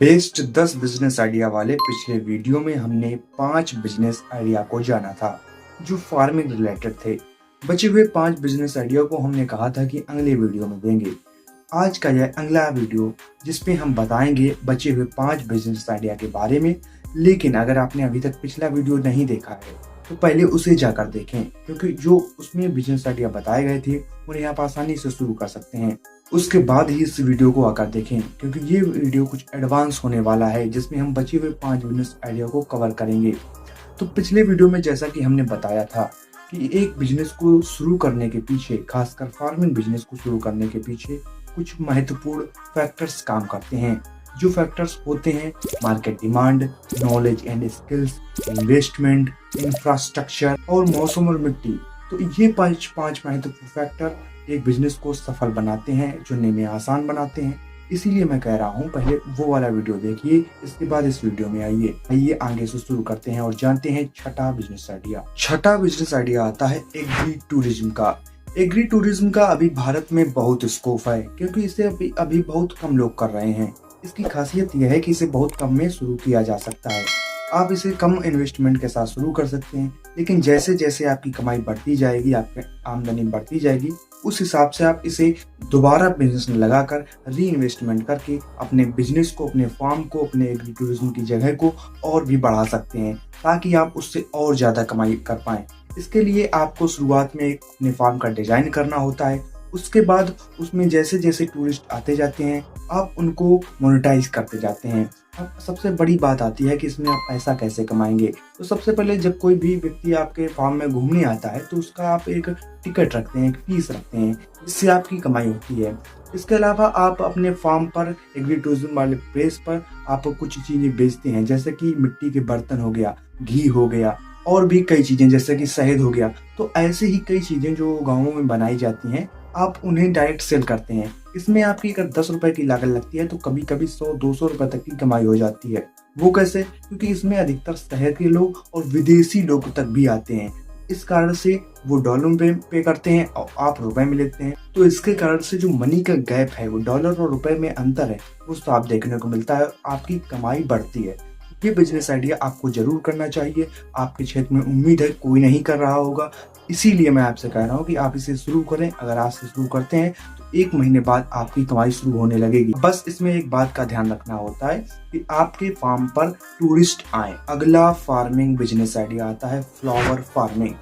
Best 10 business idea वाले पिछले video में हमने 5 बिजनेस आइडिया को जाना था जो फार्मिंग रिलेटेड थे। बचे हुए 5 बिजनेस आइडिया को हमने कहा था कि अगले वीडियो में देंगे। आज का यह अगला वीडियो जिसपे हम बताएंगे बचे हुए 5 बिजनेस आइडिया के बारे में। लेकिन अगर आपने अभी तक पिछला वीडियो नहीं देखा है तो पहले उसे जाकर देखें, क्योंकि जो उसमें बिजनेस आइडिया बताए गए थे उन्हें आप आसानी से शुरू कर सकते हैं। उसके बाद ही इस वीडियो को आकर देखें, क्योंकि ये वीडियो कुछ एडवांस होने वाला है जिसमें हम बचे हुए 5 बिजनेस आइडिया को कवर करेंगे। तो पिछले वीडियो में जैसा कि हमने बताया था कि एक बिजनेस को शुरू करने के पीछे, खासकर फार्मिंग बिजनेस को शुरू करने के पीछे कुछ महत्वपूर्ण फैक्टर्स काम करते हैं। जो फैक्टर्स होते हैं market demand, knowledge and skills, investment, infrastructure और मौसम और मिट्टी। तो ये पांच महत्वपूर्ण फैक्टर एक बिजनेस को सफल बनाते हैं, चुनने में आसान बनाते हैं। इसीलिए मैं कह रहा हूँ पहले वो वाला वीडियो देखिए, इसके बाद इस वीडियो में आइए आगे से शुरू करते हैं और जानते हैं छठा बिजनेस आइडिया। छठा बिजनेस आइडिया आता है एग्री टूरिज्म का। एग्री टूरिज्म का अभी भारत में बहुत स्कोप है, क्योंकि इसे अभी बहुत कम लोग कर रहे हैं। इसकी खासियत यह है कि इसे बहुत कम में शुरू किया जा सकता है। आप इसे कम इन्वेस्टमेंट के साथ शुरू कर सकते हैं, लेकिन जैसे जैसे आपकी कमाई बढ़ती जाएगी, आपकी आमदनी बढ़ती जाएगी, उस हिसाब से आप इसे दोबारा बिजनेस में लगाकर री इन्वेस्टमेंट करके अपने बिजनेस को, अपने फार्म को, अपने एग्री टूरिज्म की जगह को और भी बढ़ा सकते हैं, ताकि आप उससे और ज्यादा कमाई कर पाएं। इसके लिए आपको शुरुआत में अपने फार्म का डिजाइन करना होता है। उसके बाद उसमें जैसे जैसे टूरिस्ट आते जाते हैं आप उनको मोनेटाइज करते जाते हैं। अब सबसे बड़ी बात आती है कि इसमें आप पैसा कैसे कमाएंगे। तो सबसे पहले जब कोई भी व्यक्ति आपके फार्म में घूमने आता है तो उसका आप एक टिकट रखते हैं, एक फीस रखते हैं, जिससे आपकी कमाई होती है। इसके अलावा आप अपने फार्म पर, एग्री टूरिज्म वाले प्लेस पर आप कुछ चीजें बेचते हैं, जैसे कि मिट्टी के बर्तन हो गया, घी हो गया और भी कई चीजें जैसे कि शहद हो गया। तो ऐसे ही कई चीजें जो गाँवों में बनाई जाती हैं आप उन्हें डायरेक्ट सेल करते हैं। इसमें आपकी अगर 10 रुपए की लागत लगती है तो कभी कभी 100-200 रुपए तक की कमाई हो जाती है। वो कैसे? क्योंकि इसमें अधिकतर शहर के लोग और विदेशी लोग तक भी आते हैं। इस कारण से वो डॉलर में पे करते हैं और आप रुपए में लेते हैं। तो इसके कारण से जो मनी का गैप है, वो डॉलर और रुपए में अंतर है, वो साफ देखने को मिलता है और आपकी कमाई बढ़ती है। ये बिजनेस आइडिया आपको जरूर करना चाहिए। आपके क्षेत्र में उम्मीद है कोई नहीं कर रहा होगा, इसीलिए मैं आपसे कह रहा हूँ कि आप इसे शुरू करें। अगर आज से शुरू करते हैं तो 1 महीने बाद आपकी कमाई शुरू होने लगेगी। बस इसमें एक बात का ध्यान रखना होता है कि आपके फार्म पर टूरिस्ट आए। अगला फार्मिंग बिजनेस आइडिया आता है फ्लावर फार्मिंग।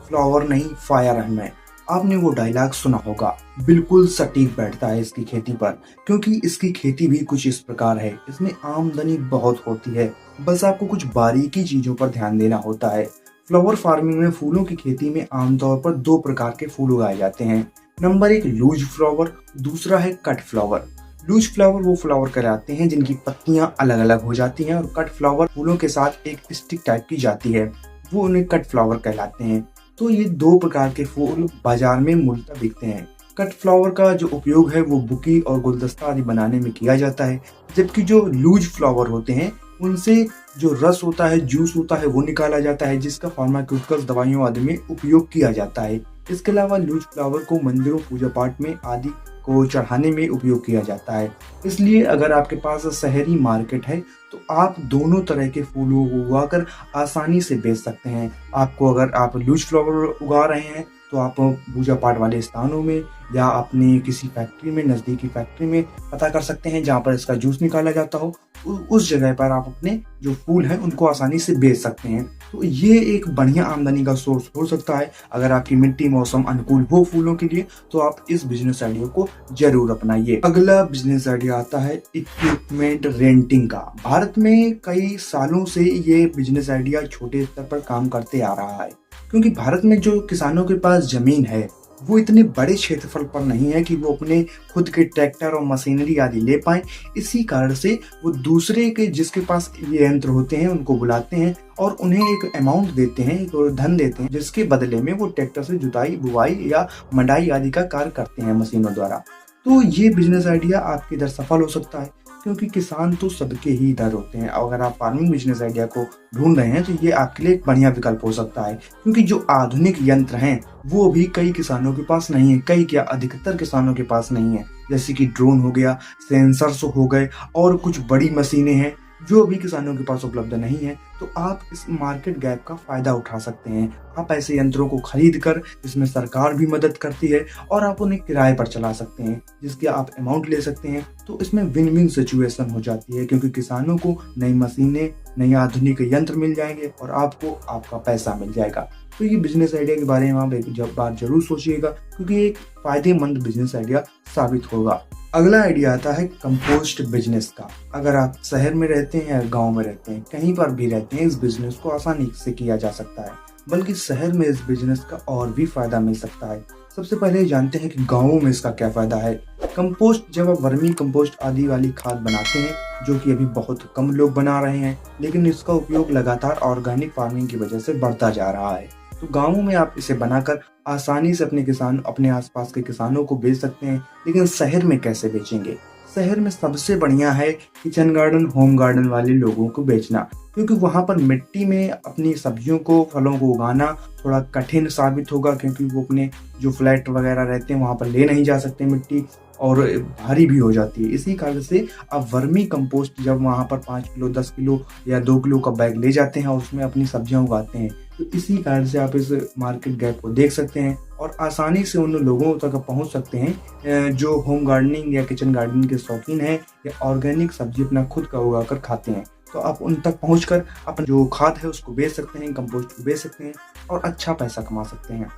फ्लावर नहीं, फायर में। आपने वो डायलॉग सुना होगा, बिल्कुल सटीक बैठता है इसकी खेती पर, क्योंकि इसकी खेती भी कुछ इस प्रकार है। इसमें आमदनी बहुत होती है, बस आपको कुछ बारीकी चीजों पर ध्यान देना होता है। फ्लावर फार्मिंग में फूलों की खेती में आमतौर पर 2 प्रकार के फूल उगाए जाते हैं। नंबर 1 लूज फ्लावर, दूसरा है कट फ्लावर। लूज फ्लावर वो फ्लावर कहलाते हैं जिनकी पत्तियां अलग अलग हो जाती हैं, और कट फ्लावर फूलों के साथ एक स्टिक टाइप की जाती है, वो उन्हें कट फ्लावर कहलाते हैं। तो ये 2 प्रकार के फूल बाजार में मूलतः बिकते हैं। कट फ्लावर का जो उपयोग है वो बुकी और गुलदस्ता आदि बनाने में किया जाता है, जबकि जो लूज फ्लावर होते हैं उनसे जो रस होता है, जूस होता है, वो निकाला जाता है, जिसका फार्मास्यूटिकल्स दवाइयों आदि में उपयोग किया जाता है। इसके अलावा लूज फ्लावर को मंदिरों, पूजा पाठ में आदि को चढ़ाने में उपयोग किया जाता है। इसलिए अगर आपके पास शहरी मार्केट है तो आप दोनों तरह के फूलों को उगाकर आसानी से बेच सकते हैं। आपको अगर आप लूज फ्लावर उगा रहे हैं तो आप पूजा पाठ वाले स्थानों में या अपने किसी फैक्ट्री में, नजदीकी फैक्ट्री में पता कर सकते हैं जहाँ पर इसका जूस निकाला जाता हो। उस जगह पर आप अपने जो फूल हैं उनको आसानी से बेच सकते हैं। तो ये एक बढ़िया आमदनी का सोर्स हो सकता है। अगर आपकी मिट्टी, मौसम अनुकूल हो फूलों के लिए तो आप इस बिजनेस आइडिया को जरूर अपनाइए। अगला बिजनेस आइडिया आता है इक्विपमेंट रेंटिंग का। भारत में कई सालों से ये बिजनेस आइडिया छोटे स्तर पर काम करते आ रहा है, क्योंकि भारत में जो किसानों के पास जमीन है वो इतने बड़े क्षेत्रफल पर नहीं है कि वो अपने खुद के ट्रैक्टर और मशीनरी आदि ले पाएं। इसी कारण से वो दूसरे के जिसके पास ये यंत्र होते हैं उनको बुलाते हैं और उन्हें एक अमाउंट देते हैं, एक धन देते हैं, जिसके बदले में वो ट्रैक्टर से जुताई, बुवाई या मडाई आदि का कार्य करते हैं मशीनों द्वारा। तो ये बिजनेस आइडिया आपके इधर सफल हो सकता है, क्योंकि किसान तो सबके ही इधर होते हैं। अगर आप फार्मिंग बिजनेस आइडिया को ढूंढ रहे हैं तो ये आपके लिए एक बढ़िया विकल्प हो सकता है, क्योंकि जो आधुनिक यंत्र हैं वो भी कई किसानों के पास नहीं है, कई क्या अधिकतर किसानों के पास नहीं है। जैसे कि ड्रोन हो गया, सेंसर्स हो गए और कुछ बड़ी मशीनें हैं जो अभी किसानों के पास उपलब्ध नहीं है। तो आप इस मार्केट गैप का फायदा उठा सकते हैं। आप ऐसे यंत्रों को खरीद कर, इसमें सरकार भी मदद करती है और आप उन्हें किराए पर चला सकते हैं, जिसकी आप अमाउंट ले सकते हैं। तो इसमें विन विन सिचुएशन हो जाती है, क्योंकि किसानों को नई मशीनें, नई आधुनिक यंत्र मिल जाएंगे और आपको आपका पैसा मिल जाएगा। तो ये बिजनेस आइडिया के बारे में आप एक बार जरूर सोचिएगा, क्योंकि ये एक फायदेमंद बिजनेस आइडिया साबित होगा। अगला आइडिया आता है कंपोस्ट बिजनेस का। अगर आप शहर में रहते हैं या गांव में रहते हैं, कहीं पर भी रहते हैं, इस बिजनेस को आसानी से किया जा सकता है। बल्कि शहर में इस बिजनेस का और भी फायदा मिल सकता है। सबसे पहले जानते हैं कि गांवों में इसका क्या फायदा है। कंपोस्ट, जब आप वर्मी कंपोस्ट आदि वाली खाद बनाते हैं, जो कि अभी बहुत कम लोग बना रहे हैं, लेकिन इसका उपयोग लगातार ऑर्गेनिक फार्मिंग की वजह से बढ़ता जा रहा है। तो गांवों में आप इसे बनाकर आसानी से अपने आसपास के किसानों को बेच सकते हैं। लेकिन शहर में कैसे बेचेंगे? शहर में सबसे बढ़िया है किचन गार्डन, होम गार्डन वाले लोगों को बेचना, क्योंकि वहां पर मिट्टी में अपनी सब्जियों को, फलों को उगाना थोड़ा कठिन साबित होगा, क्योंकि वो अपने जो फ्लैट वगैरह रहते हैं वहां पर ले नहीं जा सकते मिट्टी, और भारी भी हो जाती है। इसी कारण से आप वर्मी कंपोस्ट जब वहां पर 5 किलो, 10 किलो या 2 किलो का बैग ले जाते हैं और उसमें अपनी सब्जियां उगाते हैं, तो इसी कारण से आप इस मार्केट गैप को देख सकते हैं और आसानी से उन लोगों तक पहुंच सकते हैं जो होम गार्डनिंग या किचन गार्डनिंग के शौकीन हैं या ऑर्गेनिक सब्जी अपना खुद का उगाकर खाते हैं। तो आप उन तक पहुंचकर अपना जो खाद है उसको बेच सकते हैं, कंपोस्ट को बेच सकते हैं और अच्छा पैसा कमा सकते हैं।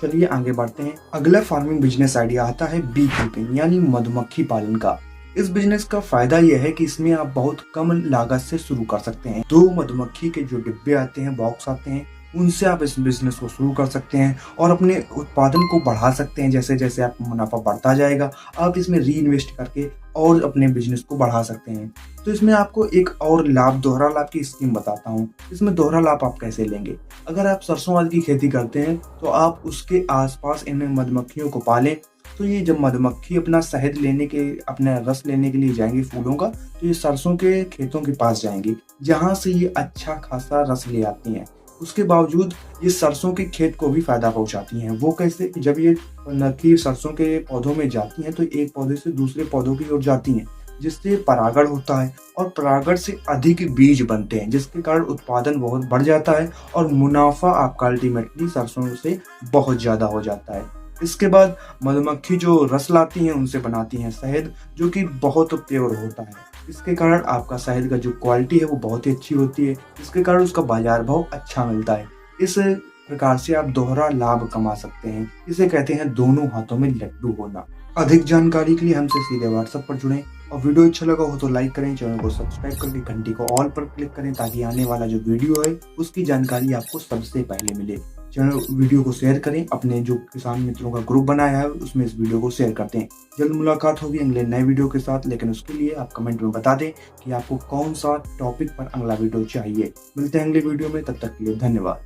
चलिए आगे बढ़ते हैं। अगला फार्मिंग बिजनेस आइडिया आता है बी कीपिंग, यानी मधुमक्खी पालन का। इस बिजनेस का फायदा यह है कि इसमें आप बहुत कम लागत से शुरू कर सकते हैं। 2 मधुमक्खी के जो डिब्बे आते हैं, बॉक्स आते हैं, उनसे आप इस बिजनेस को शुरू कर सकते हैं और अपने उत्पादन को बढ़ा सकते हैं। जैसे जैसे आपका मुनाफा बढ़ता जाएगा, आप इसमें री इन्वेस्ट करके और अपने बिजनेस को बढ़ा सकते हैं। तो इसमें आपको एक और लाभ, दोहरा लाभ की स्कीम बताता हूँ। इसमें दोहरा लाभ आप कैसे लेंगे? अगर आप सरसों आदि की खेती करते हैं तो आप उसके आसपास इन मधुमक्खियों को पालें। तो ये जब मधुमक्खी अपना शहद लेने के, अपना रस लेने के लिए जाएंगी फूलों का, तो ये सरसों के खेतों के पास जाएंगी, जहां से ये अच्छा खासा रस ले आती हैं। उसके बावजूद ये सरसों के खेत को भी फायदा पहुंचाती हैं। वो कैसे? जब ये मधुमक्खी सरसों के पौधों में जाती हैं तो एक पौधे से दूसरे पौधों की ओर जाती हैं, जिससे परागण होता है और परागण से अधिक बीज बनते हैं, जिसके कारण उत्पादन बहुत बढ़ जाता है और मुनाफा आपका अल्टीमेटली सरसों से बहुत ज्यादा हो जाता है। इसके बाद मधुमक्खी जो रस लाती हैं उनसे बनाती हैं शहद, जो कि बहुत प्योर होता है। इसके कारण आपका शहद का जो क्वालिटी है वो बहुत ही अच्छी होती है। इसके कारण उसका बाजार भाव अच्छा मिलता है। इस प्रकार से आप दोहरा लाभ कमा सकते हैं। इसे कहते हैं दोनों हाथों में लड्डू होना। अधिक जानकारी के लिए हमसे सीधे व्हाट्सएप पर जुड़ें और वीडियो अच्छा लगा हो तो लाइक करें, चैनल को सब्सक्राइब करके घंटी को ऑल पर क्लिक करें, ताकि आने वाला जो वीडियो है उसकी जानकारी आपको सबसे पहले मिले। चैनल वीडियो को शेयर करें, अपने जो किसान मित्रों का ग्रुप बनाया है उसमें इस वीडियो को शेयर करते हैं। जल्द मुलाकात होगी अगले नए वीडियो के साथ, लेकिन उसके लिए आप कमेंट में बता दें कि आपको कौन सा टॉपिक पर अगला वीडियो चाहिए। मिलते हैं अगले वीडियो में, तब तक के लिए धन्यवाद।